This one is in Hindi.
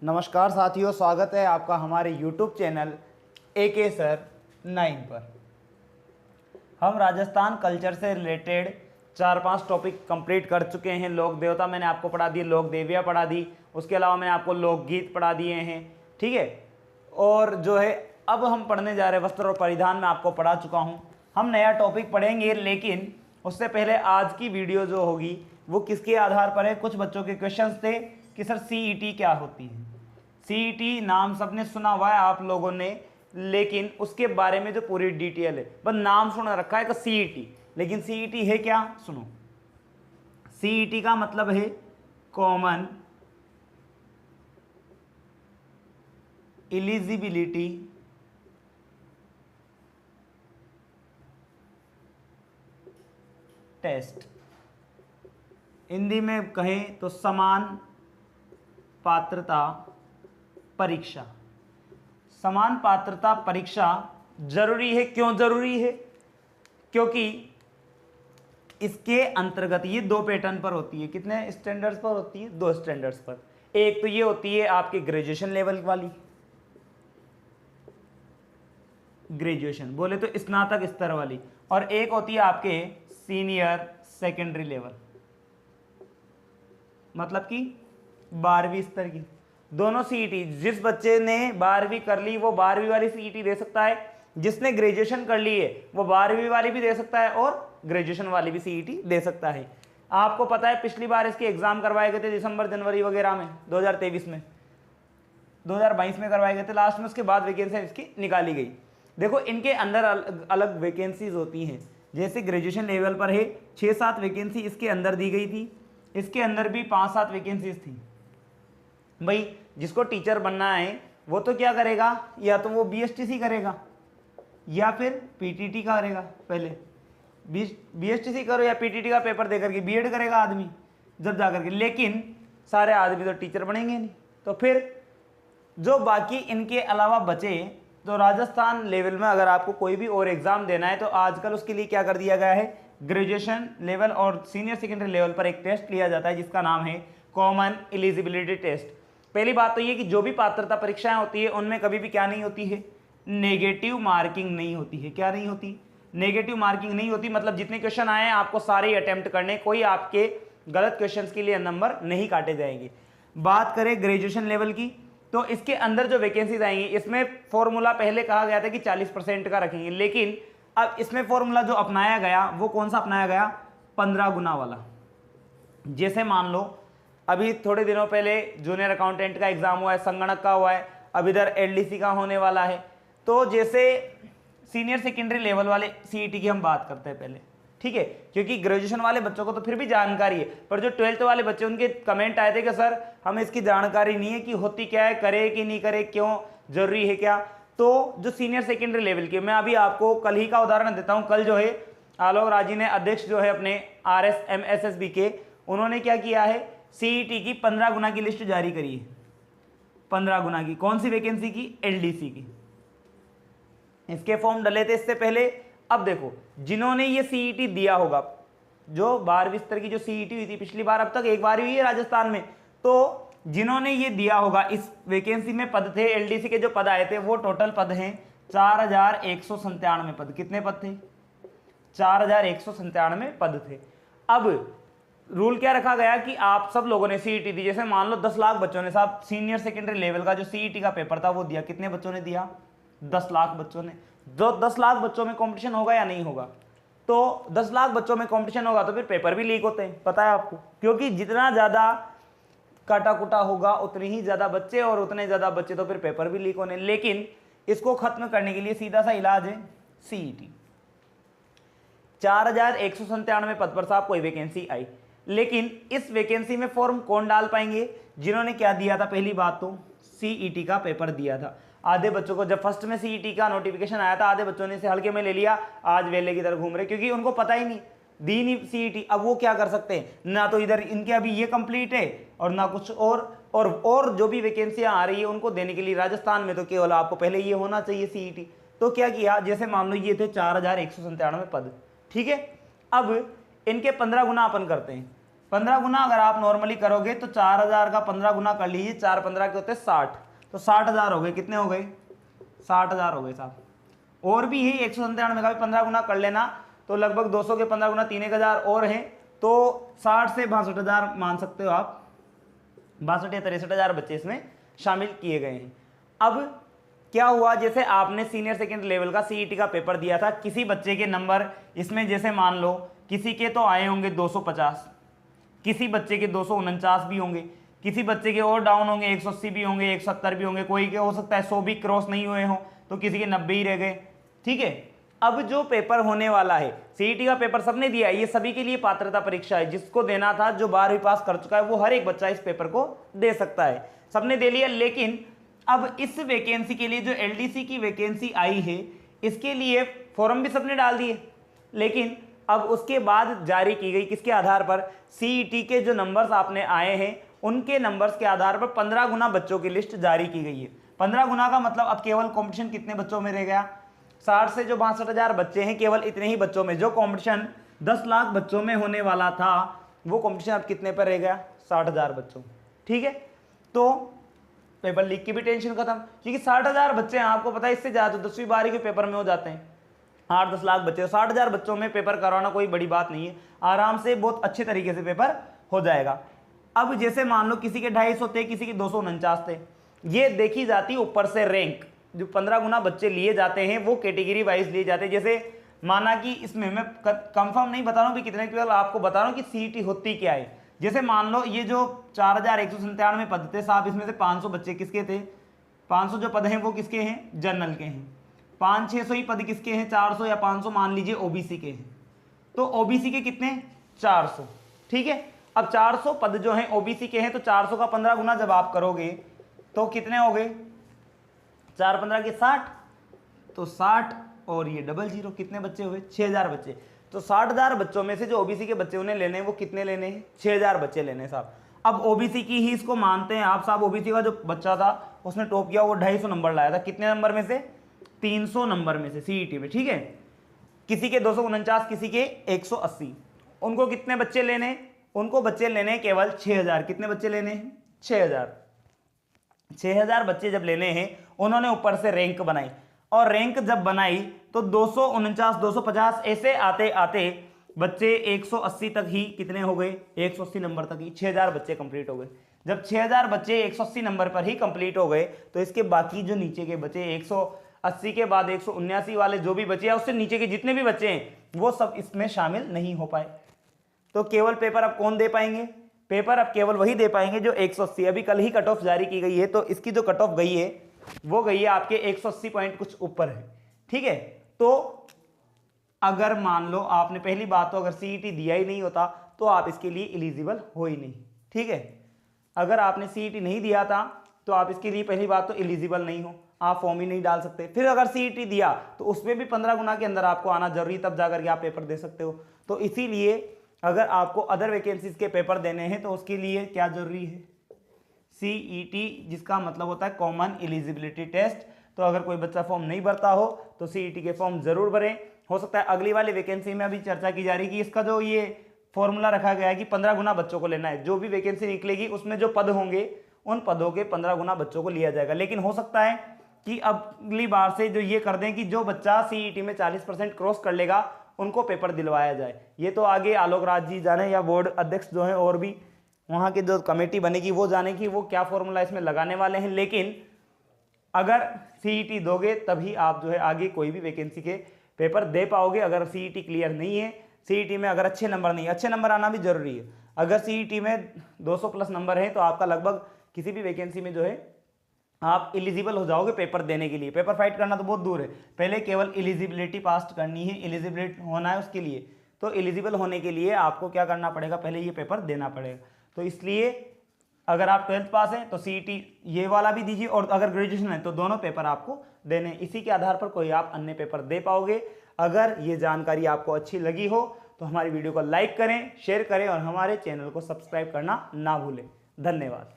नमस्कार साथियों, स्वागत है आपका हमारे YouTube चैनल AK सर 9 पर। हम राजस्थान कल्चर से रिलेटेड 4-5 टॉपिक कंप्लीट कर चुके हैं। लोक देवता मैंने आपको पढ़ा दी, लोक देवियाँ पढ़ा दी, उसके अलावा मैंने आपको लोकगीत पढ़ा दिए हैं, ठीक है। और जो है अब हम पढ़ने जा रहे हैं वस्त्र और परिधान में आपको पढ़ा चुका हूँ। हम नया टॉपिक पढ़ेंगे, लेकिन उससे पहले आज की वीडियो जो होगी वो किसके आधार पर है। कुछ बच्चों के क्वेश्चंस थे कि सर CET क्या होती है। CET नाम सबने सुना हुआ है आप लोगों ने, लेकिन उसके बारे में जो पूरी डिटेल है, बस नाम सुन रखा है कि CET, लेकिन CET है क्या, सुनो। CET का मतलब है कॉमन एलिजिबिलिटी टेस्ट। हिंदी में कहें तो समान पात्रता परीक्षा। समान पात्रता परीक्षा जरूरी है। क्यों जरूरी है? क्योंकि इसके अंतर्गत ये 2 पैटर्न पर होती है। कितने स्टैंडर्ड्स पर होती है? 2 स्टैंडर्ड्स पर। एक तो ये होती है आपके ग्रेजुएशन लेवल वाली, ग्रेजुएशन बोले तो स्नातक स्तर वाली, और एक होती है आपके सीनियर सेकेंडरी लेवल, मतलब कि 12वीं स्तर की। दोनों CET, जिस बच्चे ने 12वीं कर ली वो 12वीं वाली CET दे सकता है, जिसने ग्रेजुएशन कर ली है वो 12वीं वाली भी दे सकता है और ग्रेजुएशन वाली भी CET दे सकता है। आपको पता है पिछली बार इसके एग्जाम करवाए गए थे दिसंबर जनवरी वगैरह में, 2023 में, 2022 में करवाए गए थे लास्ट में। उसके बाद वैकेंसी इसकी निकाली गई। देखो इनके अंदर अलग वैकेंसीज होती हैं। जैसे ग्रेजुएशन लेवल पर है 6-7 वैकेंसी इसके अंदर दी गई थी, इसके अंदर भी 5-7 वैकेंसीज थी। भाई जिसको टीचर बनना है वो तो क्या करेगा, या तो वो BSTC करेगा या फिर PTT करेगा। पहले BSTC करो या PTT का पेपर देकर के B.Ed करेगा आदमी जब जाकर के, लेकिन सारे आदमी तो टीचर बनेंगे नहीं। तो फिर जो बाकी इनके अलावा बचे, तो राजस्थान लेवल में अगर आपको कोई भी और एग्जाम देना है तो आजकल उसके लिए क्या कर दिया गया है, ग्रेजुएशन लेवल और सीनियर सेकेंडरी लेवल पर एक टेस्ट लिया जाता है जिसका नाम है कॉमन एलिजिबिलिटी टेस्ट। पहली बात तो ये कि जो भी पात्रता परीक्षाएं होती है उनमें कभी भी क्या नहीं होती है, नेगेटिव मार्किंग नहीं होती है। क्या नहीं होती? नेगेटिव मार्किंग नहीं होती। मतलब जितने क्वेश्चन आए हैं आपको सारे अटेम्प्ट करने, कोई आपके गलत क्वेश्चन के लिए नंबर नहीं काटे जाएंगे। बात करें ग्रेजुएशन लेवल की, तो इसके अंदर जो वैकेंसीज आएंगी, इसमें फॉर्मूला पहले कहा गया था कि 40% का रखेंगे, लेकिन अब इसमें फॉर्मूला जो अपनाया गया वो कौन सा अपनाया गया, 15 गुना वाला। जैसे मान लो अभी थोड़े दिनों पहले जूनियर अकाउंटेंट का एग्जाम हुआ है, संगणक का हुआ है, अब इधर LDC का होने वाला है। तो जैसे सीनियर सेकेंडरी लेवल वाले CET की हम बात करते हैं पहले, ठीक है, क्योंकि ग्रेजुएशन वाले बच्चों को तो फिर भी जानकारी है, पर जो 12th वाले बच्चे उनके कमेंट आए थे कि सर हमें इसकी जानकारी नहीं है कि होती क्या है, करे कि नहीं करे, क्यों जरूरी है क्या। तो जो सीनियर सेकेंडरी लेवल की, मैं अभी आपको कल ही का उदाहरण देता हूं। कल जो है आलोक राजी ने, अध्यक्ष जो है अपने RSMSSB के, उन्होंने क्या किया है, CET की 15 गुना की लिस्ट जारी करी है। 15 गुना की कौन सी वैकेंसी की? LDC की। इसके फॉर्म डले थे इससे पहले। अब देखो जिन्होंने ये CET दिया होगा, जो 12वीं स्तर की जो CET हुई थी पिछली बार, अब तक एक बार हुई है राजस्थान में, तो जिन्होंने ये दिया होगा, इस वैकेंसी में पद थे, LDC के जो पद आए थे वो टोटल पद हैं 4197 पद। कितने पद थे? 4197 पद थे। अब रूल क्या रखा गया कि आप सब लोगों ने CET दी। जैसे मान लो 10 लाख बच्चों ने, साहब सीनियर सेकेंडरी लेवल का जो CET का पेपर था वो दिया। कितने बच्चों ने दिया? 10 लाख बच्चों ने। जो 10 लाख बच्चों में कंपटीशन होगा या नहीं होगा? तो 10 लाख बच्चों में कंपटीशन होगा तो फिर पेपर भी लीक होते हैं, पता है आपको, क्योंकि जितना ज्यादा काटा कुटा होगा उतने ही ज्यादा बच्चे, और उतने ज्यादा बच्चे तो फिर पेपर भी लीक होने। लेकिन इसको खत्म करने के लिए सीधा सा इलाज है CET। 4197 पद पर साहब कोई वैकेंसी आई, लेकिन इस वैकेंसी में फॉर्म कौन डाल पाएंगे? जिन्होंने क्या दिया था, पहली बात तो CET का पेपर दिया था। आधे बच्चों को जब फर्स्ट में CET का नोटिफिकेशन आया था, आधे बच्चों ने इसे हल्के में ले लिया, आज वेले की तरह घूम रहे, क्योंकि उनको पता ही नहीं, दी नहीं CET। अब वो क्या कर सकते हैं, ना तो इधर इनके अभी ये कंप्लीट है और ना कुछ और जो भी वैकेंसियां आ रही है उनको देने के लिए राजस्थान में तो केवल आपको पहले ये होना चाहिए CET। तो क्या किया, जैसे मान लो ये थे 4197 पद, ठीक है। अब इनके 15 गुना अपन करते हैं, 15 गुना अगर आप नॉर्मली करोगे तो 4000 का 15 गुना कर लीजिए, 4 15 के होते 60, तो 60,000 हो गए। कितने हो गए? 60,000 हो गए साहब। और भी है 197 का भी 15 गुना कर लेना, तो लगभग 200 के 15 गुना 3,000 और हैं, तो 60 से 62,000 मान सकते हो आप। 62 या 63,000 बच्चे इसमें शामिल किए गए हैं। अब क्या हुआ, जैसे आपने सीनियर सेकेंड लेवल का सीईटी का पेपर दिया था, किसी बच्चे के नंबर इसमें जैसे मान लो किसी के तो आए होंगे 250, किसी बच्चे के 249 भी होंगे, किसी बच्चे के और डाउन होंगे 180 भी होंगे, 170 भी होंगे, कोई के हो सकता है 100 भी क्रॉस नहीं हुए हों, तो किसी के 90 ही रह गए। ठीक है, अब जो पेपर होने वाला है, सीईटी का पेपर सबने दिया है, ये सभी के लिए पात्रता परीक्षा है। जिसको देना था, जो 12वीं पास कर चुका है, वो हर एक बच्चा इस पेपर को दे सकता है। सबने दे लिया, लेकिन अब इस वैकेंसी के लिए जो एलडीसी की वैकेंसी आई है, इसके लिए फॉर्म भी सबने डाल दिए, लेकिन अब उसके बाद जारी की गई किसके आधार पर? सीईटी के जो नंबर्स आपने आए हैं उनके नंबर्स के आधार पर 15 गुना बच्चों की लिस्ट जारी की गई है। 15 गुना का मतलब अब केवल कंपटीशन कितने बच्चों में रह गया? 60 से जो 62,000 बच्चे हैं, केवल इतने ही बच्चों में। जो कंपटीशन 10 लाख बच्चों में होने वाला था, वो कंपटीशन अब कितने पर रह गया? 60,000 बच्चों। ठीक है, तो पेपर लीक की भी टेंशन खत्म, क्योंकि 60,000 बच्चे हैं, आपको पता है इससे ज़्यादा 10वीं 12वीं के पेपर में हो जाते हैं। 8-10 लाख बच्चे, 60,000 बच्चों में पेपर करवाना कोई बड़ी बात नहीं है, आराम से बहुत अच्छे तरीके से पेपर हो जाएगा। अब जैसे मान लो किसी के 250 थे, किसी के 249 थे, ये देखी जाती ऊपर से रैंक। जो 15 गुना बच्चे लिए जाते हैं वो कैटेगरी वाइज लिए जाते हैं। जैसे माना कि इसमें मैं कंफर्म नहीं बता रहा हूँ कि कितने, केवल आपको बता रहा हूँ कि सीईटी होती क्या है। जैसे मान लो ये जो 4,197 पद थे साहब, इसमें से 500 बच्चे किसके थे? 500 जो पद हैं वो किसके हैं? जनरल के हैं। 500-600 ही पद किसके हैं? 400 या 500 मान लीजिए ओबीसी के हैं। तो ओबीसी के कितने? 400। ठीक है, अब 400 पद जो हैं ओबीसी के हैं, तो 400 का 15 गुना जब आप करोगे तो कितने हो गए? 4 15 के 60, तो 60 और ये डबल जीरो, कितने बच्चे हुए? 6,000 बच्चे। तो 60,000 बच्चों में से जो ओबीसी के बच्चे उन्हें लेने हैं, वो कितने लेने हैं? 6,000 बच्चे लेने हैं साहब। अब ओबीसी की ही इसको मानते हैं आप साहब। ओबीसी का जो बच्चा था उसने टॉप किया, वो 250 नंबर लाया था। कितने नंबर में से? 300 नंबर में से सीईटी में। ठीक है, किसी के 249, किसी के 180। उनको कितने बच्चे लेने? उनको बच्चे लेने हैं केवल 6,000। कितने बच्चे लेने हैं? 6,000। 6,000 बच्चे जब लेने हैं, उन्होंने ऊपर से रैंक बनाई, और रैंक जब बनाई तो 249 250 ऐसे आते आते बच्चे 180 तक ही कितने हो गए? 180 नंबर तक ही 6,000 बच्चे कंप्लीट हो गए। जब 6,000 बच्चे 180 नंबर पर ही कंप्लीट हो गए, तो इसके बाकी जो नीचे के बचे 180 के बाद 179 वाले जो भी बचे या उससे नीचे के जितने भी बच्चे हैं, वो सब इसमें शामिल नहीं हो पाए। तो केवल पेपर अब कौन दे पाएंगे? पेपर अब केवल वही दे पाएंगे जो 180। अभी कल ही कट ऑफ जारी की गई है, तो इसकी जो कट ऑफ गई है वो गई है आपके 180 पॉइंट कुछ ऊपर है। ठीक है, तो अगर मान लो आपने, पहली बात तो अगर सीईटी दिया ही नहीं होता तो आप इसके लिए एलिजिबल हो ही नहीं। ठीक है, अगर आपने सीईटी नहीं दिया था तो आप इसके लिए पहली बात तो एलिजिबल नहीं हो, आप फॉर्म ही नहीं डाल सकते। फिर अगर सीईटी दिया तो उसमें भी 15 गुना के अंदर आपको आना जरूरी, तब जाकर के आप पेपर दे सकते हो। तो इसीलिए अगर आपको अदर वैकेंसीज के पेपर देने हैं तो उसके लिए क्या जरूरी है? सीईटी, जिसका मतलब होता है कॉमन एलिजिबिलिटी टेस्ट। तो अगर कोई बच्चा फॉर्म नहीं भरता हो तो सीईटी के फॉर्म जरूर भरें। हो सकता है अगली वाली वैकेंसी में अभी चर्चा की जा रही है कि इसका जो ये फॉर्मूला रखा गया है कि 15 गुना बच्चों को लेना है, जो भी वैकेंसी निकलेगी उसमें जो पद होंगे उन पदों के 15 गुना बच्चों को लिया जाएगा। लेकिन हो सकता है कि अगली बार से जो ये कर दें कि जो बच्चा सीईटी में 40% क्रॉस कर लेगा उनको पेपर दिलवाया जाए। ये तो आगे आलोक राज जी जाने, या बोर्ड अध्यक्ष जो हैं और भी वहाँ की जो कमेटी बनेगी वो जाने कि वो क्या फॉर्मूला इसमें लगाने वाले हैं। लेकिन अगर सीईटी दोगे तभी आप जो है आगे कोई भी वैकेंसी के पेपर दे पाओगे। अगर सीईटी क्लियर नहीं है, सीईटी में अगर अच्छे नंबर नहीं है, अच्छे नंबर आना भी जरूरी है। अगर सीईटी में 200 प्लस नंबर है तो आपका लगभग किसी भी वैकेंसी में जो है आप एलिजिबल हो जाओगे पेपर देने के लिए। पेपर फाइट करना तो बहुत दूर है, पहले केवल एलिजिबिलिटी पास करनी है, एलिजिबिलिटी होना है उसके लिए। तो एलिजिबल होने के लिए आपको क्या करना पड़ेगा? पहले ये पेपर देना पड़ेगा। तो इसलिए अगर आप 12th पास हैं तो सीईटी ये वाला भी दीजिए, और अगर ग्रेजुएशन है तो दोनों पेपर आपको देने। इसी के आधार पर कोई आप अन्य पेपर दे पाओगे। अगर ये जानकारी आपको अच्छी लगी हो तो हमारी वीडियो को लाइक करें, शेयर करें और हमारे चैनल को सब्सक्राइब करना ना भूलें। धन्यवाद।